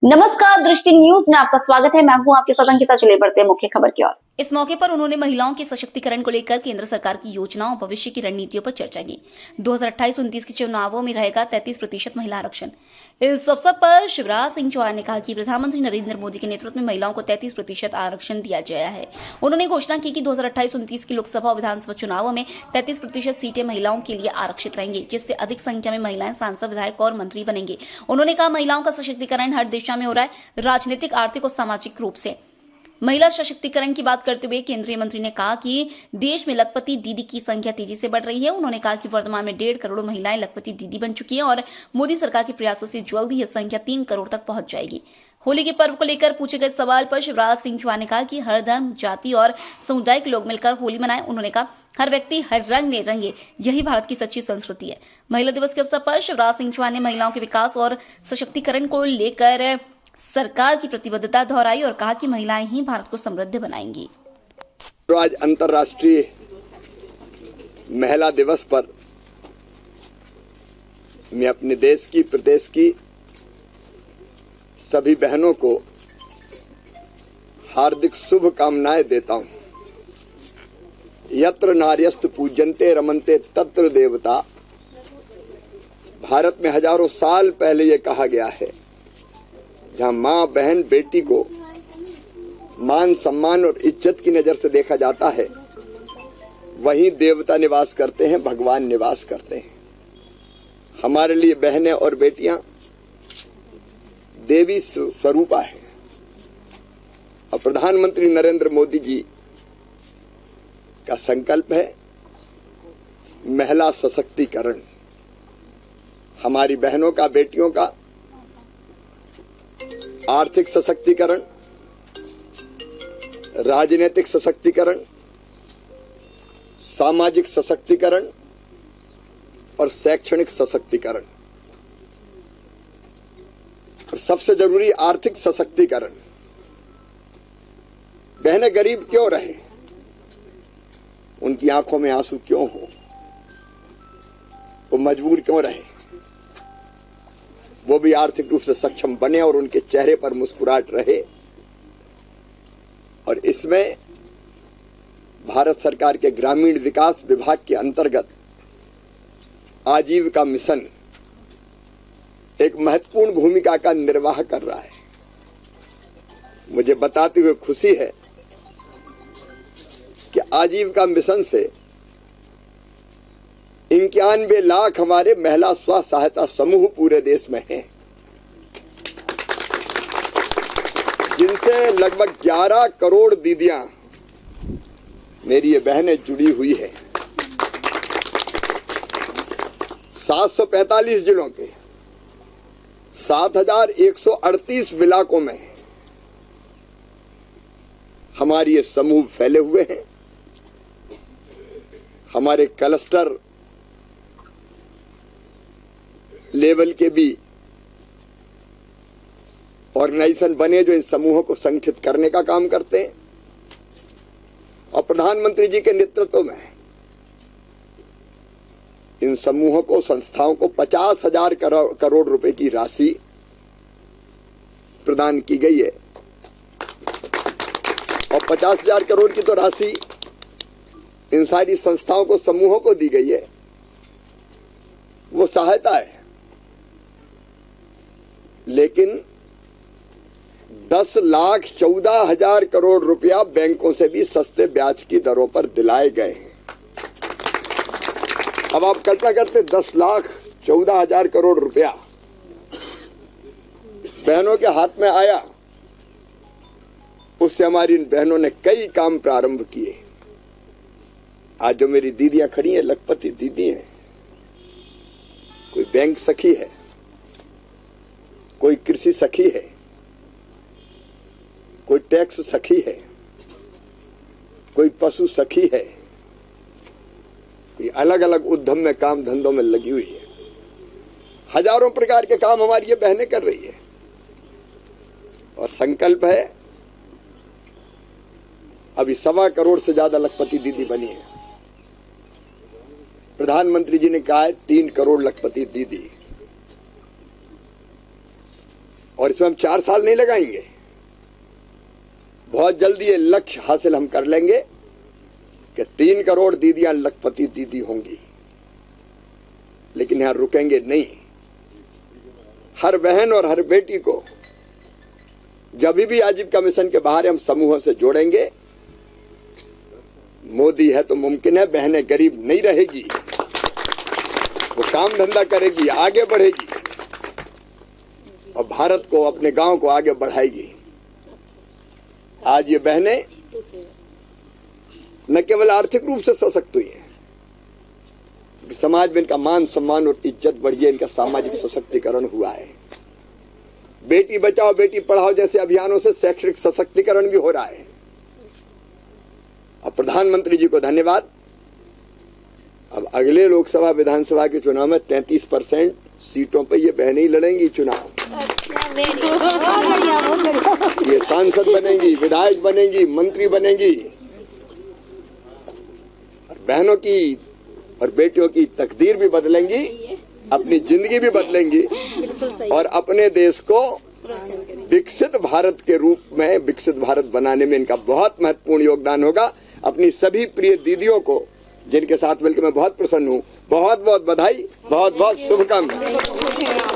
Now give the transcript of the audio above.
नमस्कार, दृष्टि न्यूज में आपका स्वागत है। मैं हूं आपके साथ अंकिता। चलिए बढ़ते हैं मुख्य खबर की ओर। इस मौके पर उन्होंने महिलाओं के सशक्तिकरण को लेकर केंद्र सरकार की योजनाओं और भविष्य की रणनीतियों पर चर्चा की। 2028-29 के चुनावों में रहेगा 33% महिला आरक्षण। इस अवसर पर शिवराज सिंह चौहान ने कहा कि प्रधानमंत्री नरेंद्र मोदी के नेतृत्व में महिलाओं को 33% आरक्षण दिया गया है। उन्होंने घोषणा की कि 2028-29 के लोकसभा और विधानसभा चुनावों में 33% सीटें महिलाओं के लिए आरक्षित रहेंगी, जिससे अधिक संख्या में महिलाएं सांसद, विधायक और मंत्री बनेंगे। उन्होंने कहा, महिलाओं का सशक्तिकरण हर दिशा में हो रहा है, राजनीतिक, आर्थिक और सामाजिक रूप से। महिला सशक्तिकरण की बात करते हुए केंद्रीय मंत्री ने कहा कि देश में लखपति दीदी की संख्या तेजी से बढ़ रही है। उन्होंने कहा कि वर्तमान में 1.5 करोड़ महिलाएं लखपति दीदी बन चुकी हैं और मोदी सरकार के प्रयासों से जल्द ही यह संख्या 3 करोड़ तक पहुंच जाएगी। होली के पर्व को लेकर पूछे गए सवाल पर शिवराज सिंह चौहान ने कहा कि हर धर्म, जाति और समुदाय के लोग मिलकर होली मनाएं। उन्होंने कहा, हर व्यक्ति हर रंग में रंगे, यही भारत की सच्ची संस्कृति है। महिला दिवस के अवसर पर शिवराज सिंह चौहान ने महिलाओं के विकास और सशक्तिकरण को लेकर सरकार की प्रतिबद्धता दोहराई और कहा कि महिलाएं ही भारत को समृद्ध बनाएंगी। आज अंतर्राष्ट्रीय महिला दिवस पर मैं अपने देश की, प्रदेश की सभी बहनों को हार्दिक शुभकामनाएं देता हूं। यत्र नार्यस्तु पूज्यन्ते रमन्ते तत्र देवता। भारत में हजारों साल पहले यह कहा गया है, जहां मां, बहन, बेटी को मान, सम्मान और इज्जत की नजर से देखा जाता है, वहीं देवता निवास करते हैं, भगवान निवास करते हैं। हमारे लिए बहनें और बेटियां देवी स्वरूपा है। और प्रधानमंत्री नरेंद्र मोदी जी का संकल्प है महिला सशक्तिकरण। हमारी बहनों का, बेटियों का आर्थिक सशक्तिकरण, राजनीतिक सशक्तिकरण, सामाजिक सशक्तिकरण और शैक्षणिक सशक्तिकरण, और सबसे जरूरी आर्थिक सशक्तिकरण। बहनें गरीब क्यों रहे, उनकी आंखों में आंसू क्यों हो, वो मजबूर क्यों रहे, वो भी आर्थिक रूप से सक्षम बने और उनके चेहरे पर मुस्कुराहट रहे। और इसमें भारत सरकार के ग्रामीण विकास विभाग के अंतर्गत आजीविका मिशन एक महत्वपूर्ण भूमिका का निर्वाह कर रहा है। मुझे बताते हुए खुशी है कि आजीविका मिशन से 91 लाख हमारे महिला स्व सहायता समूह पूरे देश में हैं, जिनसे लगभग 11 करोड़ दीदियां, मेरी ये बहनें जुड़ी हुई है। 745 जिलों के 7138 इलाकों में हमारी ये समूह फैले हुए हैं। हमारे क्लस्टर लेवल के भी ऑर्गेनाइजेशन बने जो इन समूहों को संगठित करने का काम करते हैं। और प्रधानमंत्री जी के नेतृत्व में इन समूहों को, संस्थाओं को 50,000 करोड़ रुपए की राशि प्रदान की गई है। और 50,000 करोड़ की तो राशि इन सारी संस्थाओं को, समूहों को दी गई है, वो सहायता है। लेकिन 10,14,000 करोड़ रुपया बैंकों से भी सस्ते ब्याज की दरों पर दिलाए गए हैं। अब आप कल्पना करते, 10,14,000 करोड़ रुपया बहनों के हाथ में आया, उससे हमारी इन बहनों ने कई काम प्रारंभ किए। आज जो मेरी दीदियां खड़ी हैं, लखपति दीदी हैं, कोई बैंक सखी है, कोई कृषि सखी है, कोई टैक्स सखी है, कोई पशु सखी है, कोई अलग अलग उद्यम में, काम धंधों में लगी हुई है। हजारों प्रकार के काम हमारी ये बहनें कर रही है। और संकल्प है, अभी 1.25 करोड़ से ज्यादा लखपति दीदी बनी है। प्रधानमंत्री जी ने कहा है 3 करोड़ लखपति दीदी। और इसमें हम 4 साल नहीं लगाएंगे। बहुत जल्दी ये लक्ष्य हासिल हम कर लेंगे कि 3 करोड़ दीदियां लखपति दीदी होंगी। लेकिन यहां रुकेंगे नहीं। हर बहन और हर बेटी को जब भी आजीविका मिशन के बाहर हम समूहों से जोड़ेंगे। मोदी है तो मुमकिन है, बहनें गरीब नहीं रहेगी, वो काम धंधा करेगी, आगे बढ़ेगी और भारत को, अपने गांव को आगे बढ़ाएगी। आज ये बहनें न केवल आर्थिक रूप से सशक्त हुई हैं, समाज में इनका मान सम्मान और इज्जत बढ़ी है, इनका सामाजिक सशक्तिकरण हुआ है। बेटी बचाओ बेटी पढ़ाओ जैसे अभियानों से शैक्षणिक सशक्तिकरण भी हो रहा है। अब प्रधानमंत्री जी को धन्यवाद। अब अगले लोकसभा विधानसभा के चुनाव में 33% सीटों पर ये बहनें ही लड़ेंगी चुनाव। ये सांसद बनेंगी, विधायक बनेंगी, मंत्री बनेंगी। और बहनों की और बेटियों की तकदीर भी बदलेंगी, अपनी जिंदगी भी बदलेंगी और अपने देश को विकसित भारत के रूप में, विकसित भारत बनाने में इनका बहुत महत्वपूर्ण योगदान होगा। अपनी सभी प्रिय दीदियों को, जिनके साथ मिलकर मैं बहुत प्रसन्न हूँ, बहुत बहुत बधाई, बहुत बहुत शुभकामनाएं।